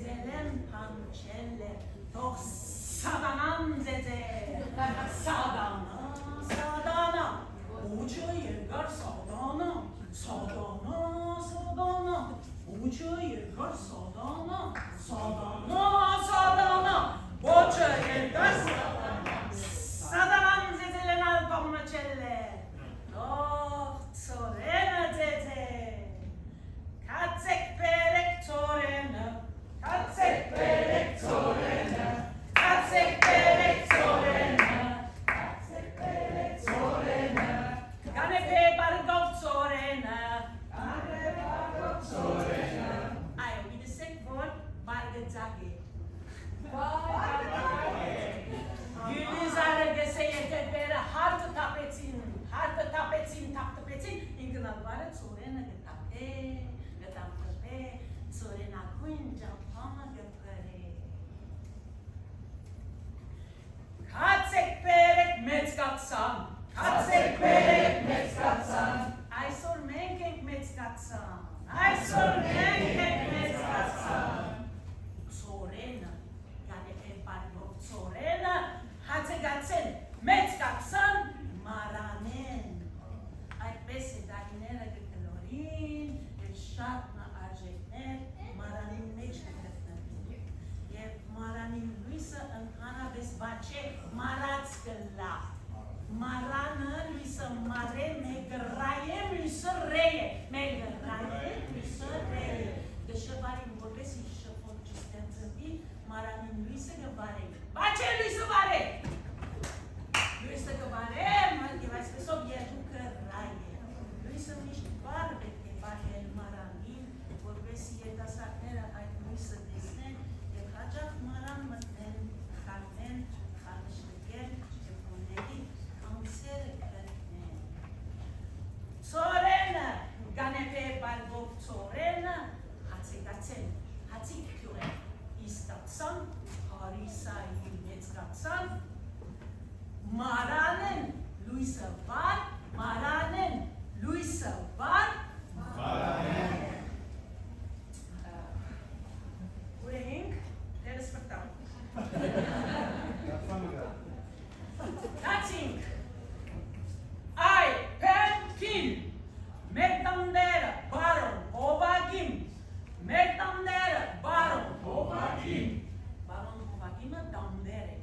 Zezelen pancelle, doch Sadanan zeze, Sadana, Sadana, Uca yergar Sadana, Sadana, Sadana, Uca yergar Sadana, Sadana, Sadana, Uca yergar Sadana, Sadanan zezelen pancelle, doch Zorena zeze, Katzek perek Zorena, Katzek perek Zorena, Katzek perek Zorena, Katzek perek Zorena, Kanepe bargov Zorena, Kanepe bargov Zorena. Ai, wie de sek woord, bargezage. Jullie zouden gezegd hebben, harte tapetin, ingenad waren Zorena getape, Zorena queen Japana gepere. Katzek perek metzgatsan. Katzek perek metzgatsan. Aizor menkenk metzgatsan. Aizor menkenk metzgatsan. Zorena. Ganepe bargov Zorena. Hatzegatsen. Metzgatsan. Maranen. Ai pese daginera de calorin. El shatna arjetner. Maranin mechtetner. Yev maranin luisa în Ana Vesbace Maratskela. Marana luisa mare megraie luisa reie. Megraie luisa reie. De șevare vorbesc și șeful cistență vi maranin luisa găvare. Bace luisa vare. Luisa găvare, mă vai spre sovietul că raie. Luisa niște barbe que vare el maranin. Vorbesc e da satnera ai luisa desen. E hajat maran măten. Carmen, Carmen, Eponegi, Cancer, Carmen. Zorena, Ganepe, Bargov, Zorena, Hatzegatsen, Hatzikure, Istatsan, Harisa, Imetzgatsan, Maranen, Luisa Var, Maranen, Luisa Var, Maranen. Urehink, te respectam. Națing, ai, Perkin, Mertandera, Baron, Ovagim, Mertandera, Baron, Ovagim. Baron Ovagim, Dandere.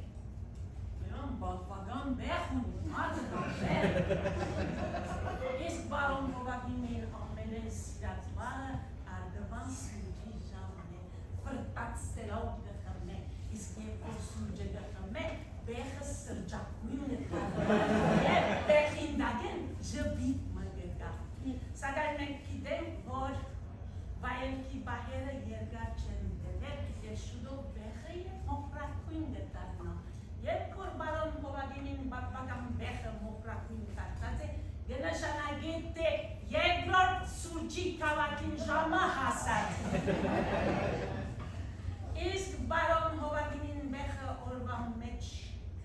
Eram Balfagan Berhun, Mate Dandere. Ist Baron Ovagim in Amenen Sidatmara, Ardevan Suji Jamne, Vertați de la de Hamne, Ischiepo Suge de Hamne, Berges Serjacuine, Berhindagen, Jebit Magega. Sagarmen Kidem, Vor, Vael Kibahera, Yerga Chendele, Yeshudo Beche, Mofracuine de Tarna. Yerkor Baron Hovagimin, Bakbagam Beche, Mofracuine Tartaze, Genashanagete, Yegror Suji Kavakin Jama Hasad. Ist Baron Hovagimin Beche Orvam Mech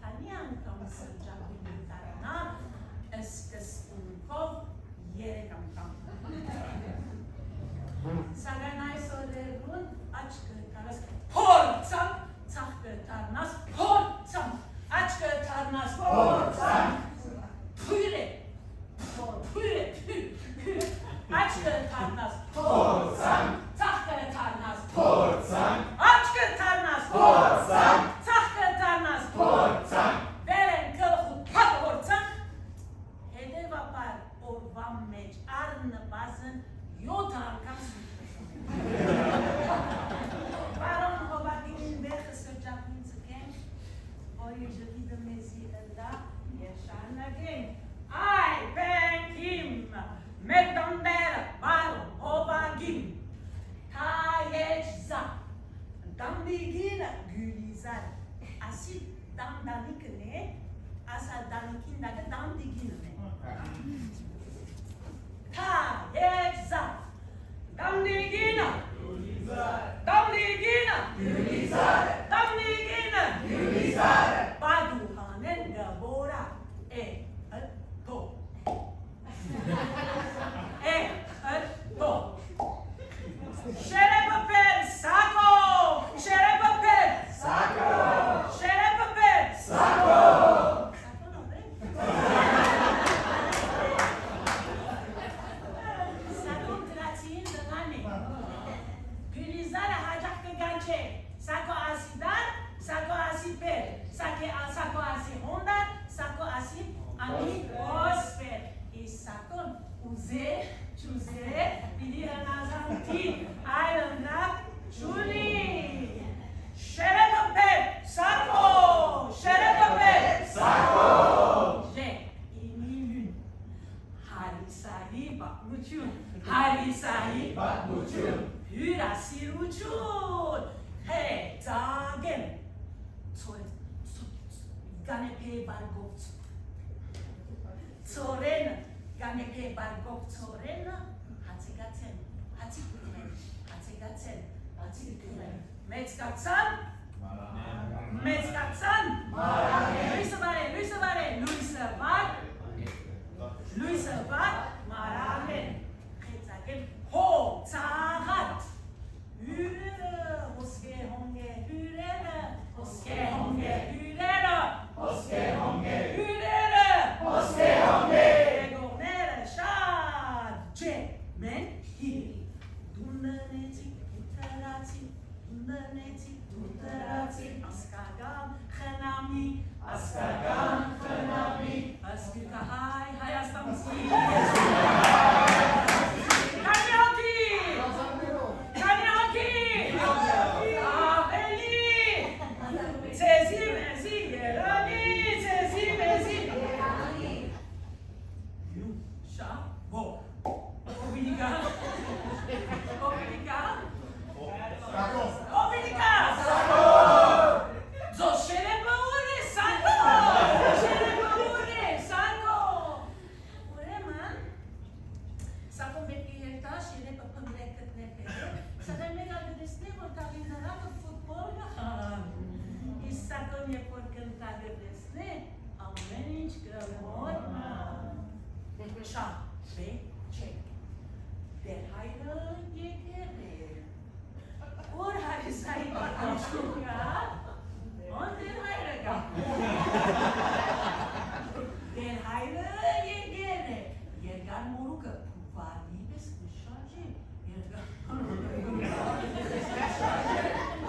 Kanyan Kamsel Jaguin Tarna, Eskes Unkov, Yerekam Kam. Saganai Sodergun, Achke Tarnas, Horzam, Zachke Tarnas, Horzam, Achke Tarnas, Horzam, Püre, Püre, Achke Tarnas, Horzam, Zachke Tarnas, Horzam, Achke Tarnas, Horzam, Zachke Tarnas, Horzam, Beren Kölchut Pat Horzam, Hedeva Par Orvam Mech Arne Basen, Jotan Kamsu. Baron Hovagimin Beche Serjacuin Zegen, Oye Jevi de Mezi Ella, Yeshan again. I thank him, Medambera, Baron Hovagim, Tayezza, Damdigina, Gulizar, Asid Damdanikne, Asa Danikindaga Damdigine. Tayezza, Damdigina, Damdigina, Damdigina, Paduhanen Gabora, To. To. Sherepaper Sako, Ani osfer. Isakon uze chuze bidiranazanti aylanda chuli. Şerefapet sako. Şerefapet sako. Je inilün. Harisahi bakmuçun. Harisahi bakmuçun. Hürasiruçun. Hey zagen. Ganepe bargok. Zoren. Ganepe bargok zoren. Hatzigatzen. Hatzikulen. Hatzigatzen. Hatzikulen. Metzgatzen. Metzgatzen. Luisabare. Luisabare. Luisabar. Luisabar. Marahen. Hetzagen. Ho. Zahat. Hürere. Hoske honge. Hürere. Hoske honge. Hürere. Hoske honge. Hürere. Hoske honge. Egonere. Shad. Je. Men. Hiri. Dunaneti. Utarati. Dunaneti. Utarati. Askagam. Khanami. Askagam. Khanami. Askika. Hai. Hai astamsi. Kanyaki. Kanyaki. Aveli. Sezi mezi yerani. Sezi mezi yerani. You shall go. Obinika. Obinika. Obinika. Zo şerepaure sako. Şerepaure sako. Ureman. Sako bekiyeta şerepapam leket nefede. Sademe galdesne portavinara futbol gahan. Isako ne porkanta desne. Ameninç gramorma. Şah ve çek. Derhayra yekere. Or harisay bakmışuga. On derhayra ga. Derhayra yekere. Yergan moruka. Valibes kuşancı. Yergan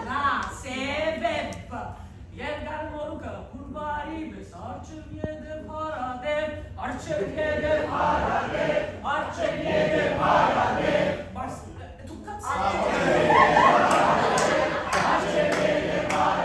na sebep. Yergan moruka. Kurvalibes arçeviyede paradev. Arçeviyede paradev. Arçeviyede paradev. Bars. Tukkat. Arçeviyede paradev.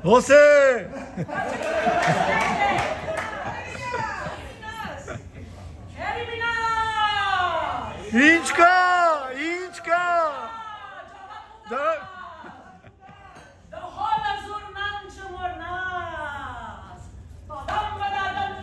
José! Ինչկա, ինչկա։ The whole of Zurnan Chumornas. Podam badadam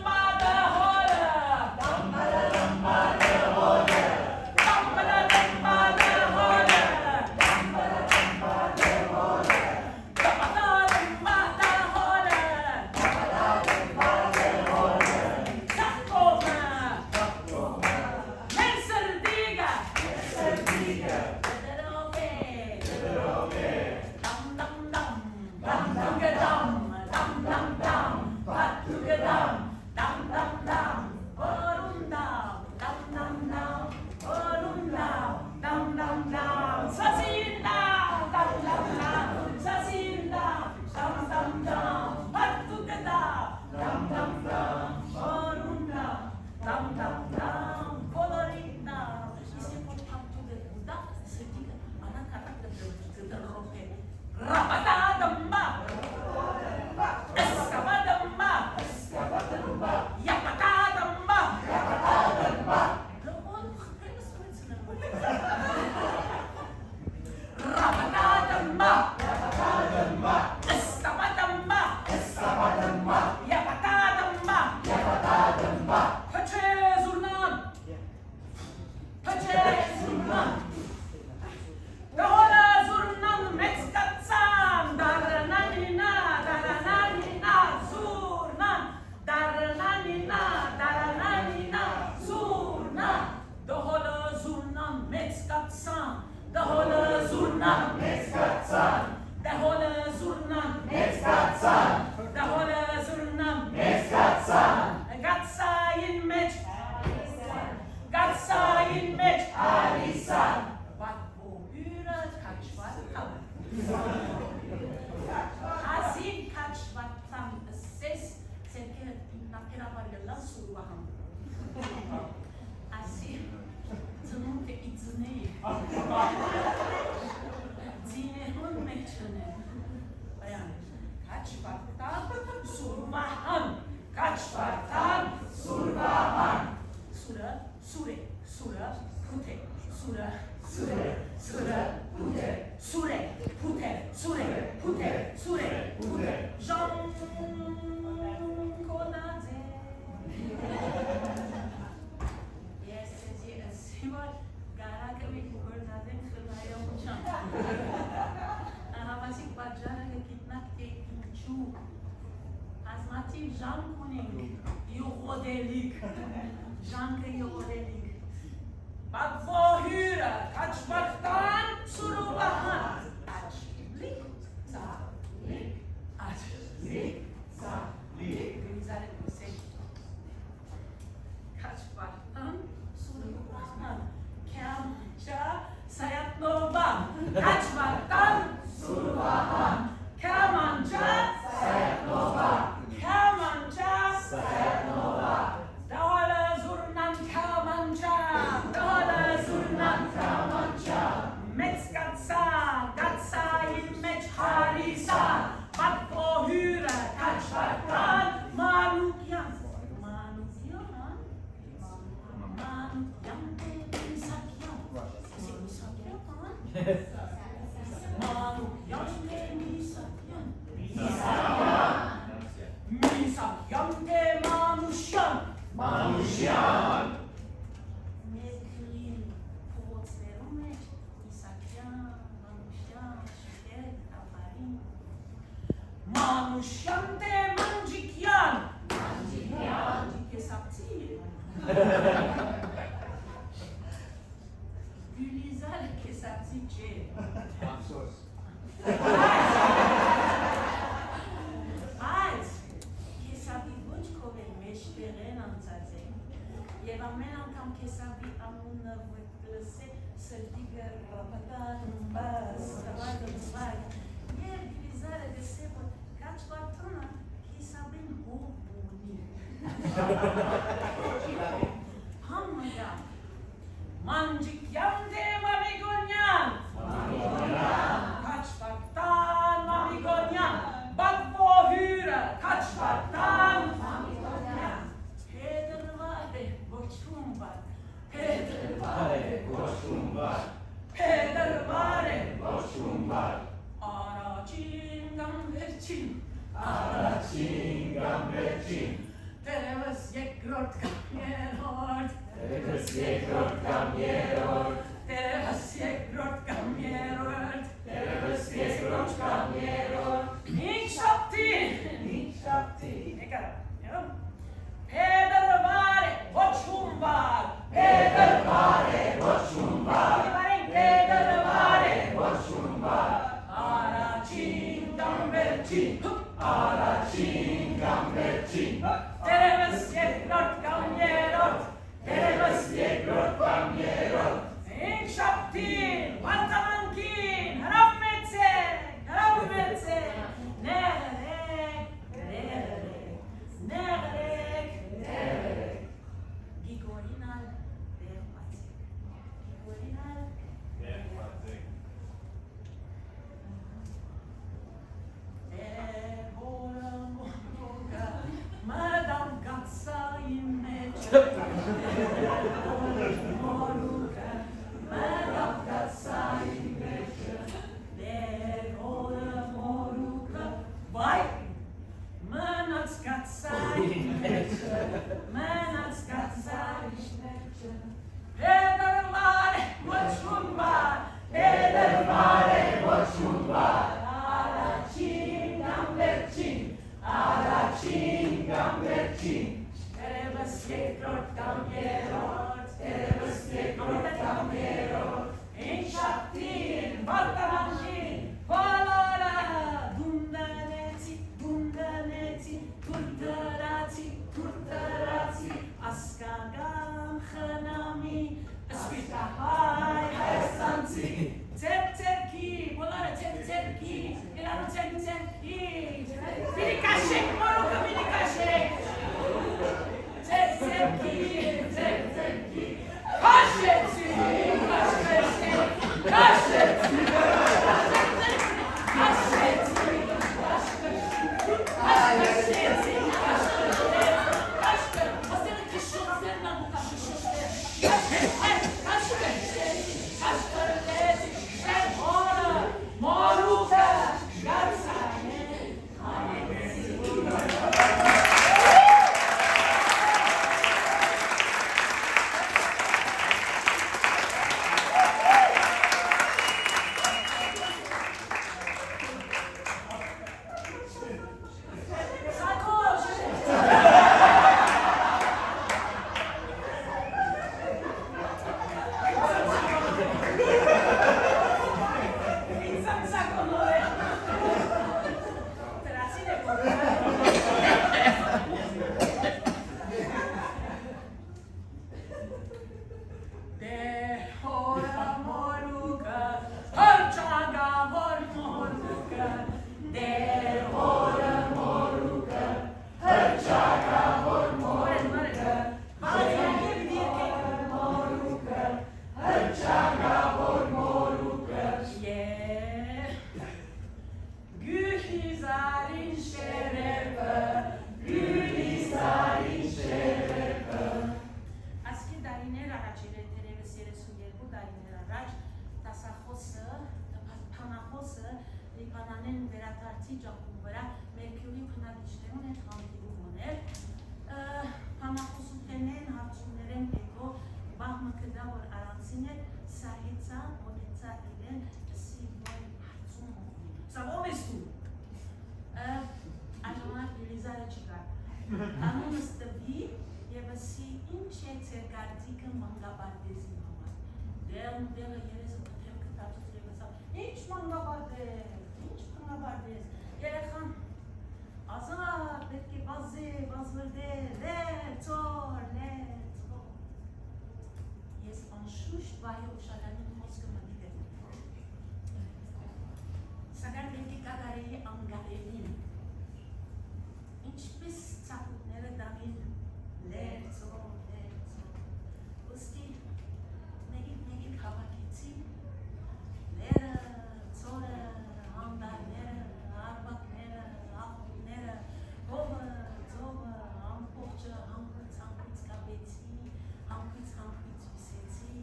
Mad Երևանանեն վերադարձի ճապում վրա Մերկյուրի բնակիչներուն հետ հանդիպում ուներ։ Բանախոսութենեն հարցումներեն հետո բաղմը կդա, որ առանցին է սահեցա, մոտեցա իրեն սիվոյ հարցում ունի։ Սա ով ես դու։ Այժմանակ Ելիզարը չկար։ Անունս տվի և ասի ինչ է ծեր գարձիկը մանգաբարդեզի համար։ Դեղը երեսը պտրև կտացուց և ասա ինչ մանգաբարդեզ, երեխան ազատ, պետք է բազվրդե, լերցոր Ես անշուշտ վայը ուշարանի խոսքը մտի Սակայն պետք է կատարեի անգարելին Ինչպես ծակուտները դամին լերցոր Ոստի նեգիտ հավակեցի լերը, ծորը, հանդարները, արբակները, աղոտները, հովը, ծովը, ամպողջը, հանգույց կապեցի, հանգույց հյուսեցի,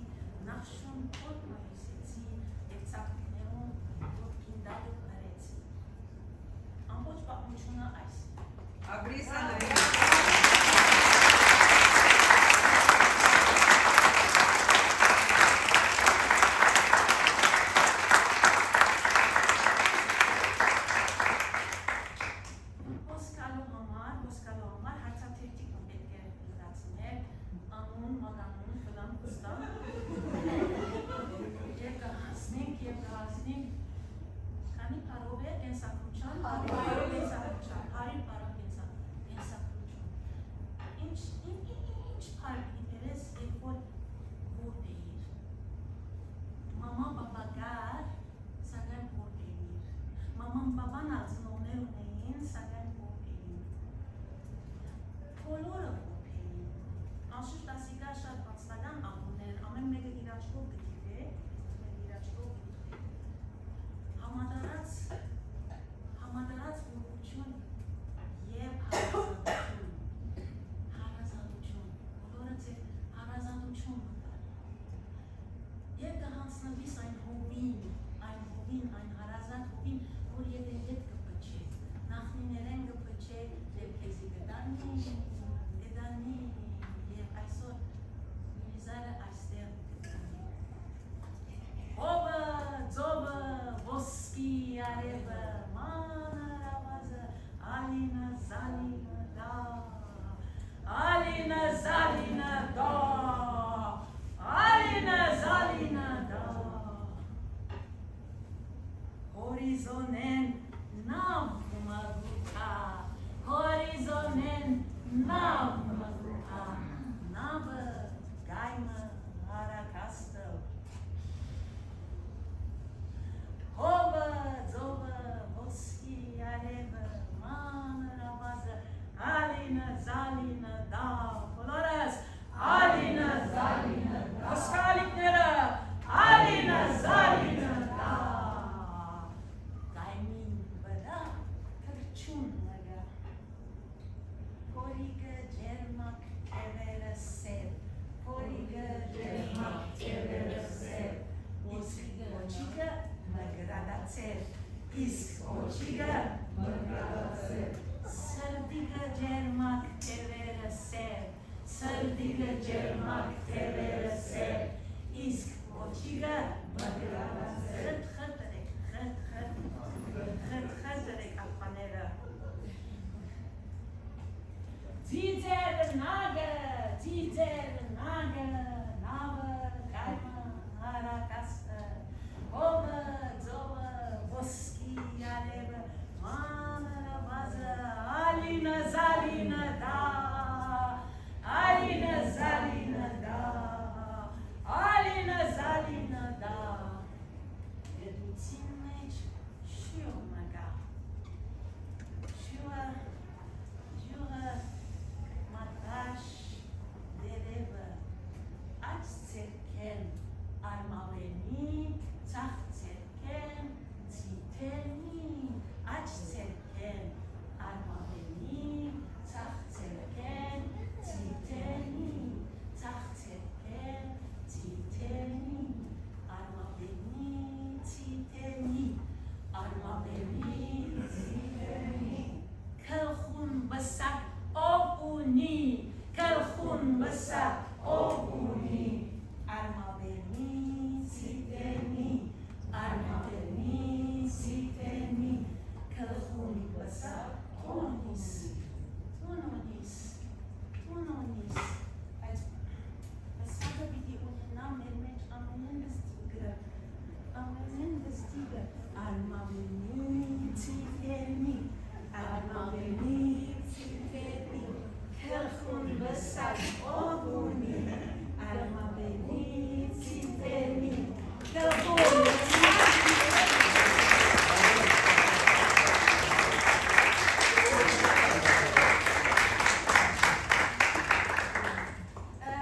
նախշուն կոտմը հյուսեցի և ծակուտներում գինդալը կրեցի։ Ամբողջ պատմությունը այս Ոսկալու համար հարցաթերթիկ պետք է լրացնել, անուն, մականուն, ֆլան, պստան և կհասնենք քանի պարով է կենսակրության, հարին պարով կենսակրություն Ինչ պարվ ինտերես երբ որ որդ էիր Մաման բաբագար, սակայն որդ էիր Մաման բաբան ածնողներ ունեին, սակայն որդ էին Բոլորը որդ էին Անշուշտ ասիկա շատ բացտական աղուններ, ամեն մեկը իր աչքով գտիվ է Համադարած որություն և հարազատություն, բոլորը ձեր հարազատություն մտար և կհանցնվիս այն հարազատ հովին, որ եթե հետ կպչե, նախնիներեն կպչե և կեզի գդանի և այսօր Ելիզարը այստեղ գդանի Հովը, ձովը, ոսկի արևը, մանր ավազը, ալինը, զալինը, դա Ալինը, զալինը, դա Ալինը, զալինը, դա Հորիզոնեն նավ մագուտա Հորիզոնեն նավ մագուտա Նավը, գայմը, հարակաստը Հովը, ձովը, ոսկի արևը, մանր ավազը, ալինը, զալինը, դա Բոլորս, ալինը, զալինը, դա Ոսկալիկները, ալինը, զալինը, դա Գայմին վրա կրչուն նգա Հորիգը ջերմակ թևերը սև Հորիգը ջերմակ թևերը սև Իսկ ոչիգը մգրադացև Իսկ ոչիգը մգրադացև Սրդիգը ջերմակ թևերը սև Սրդիգը ջերմակ թևերը սև Իսկ ոչիգը մգրադացև Խրտրեք աղբաները Ձիձեր նագը, ձիձեր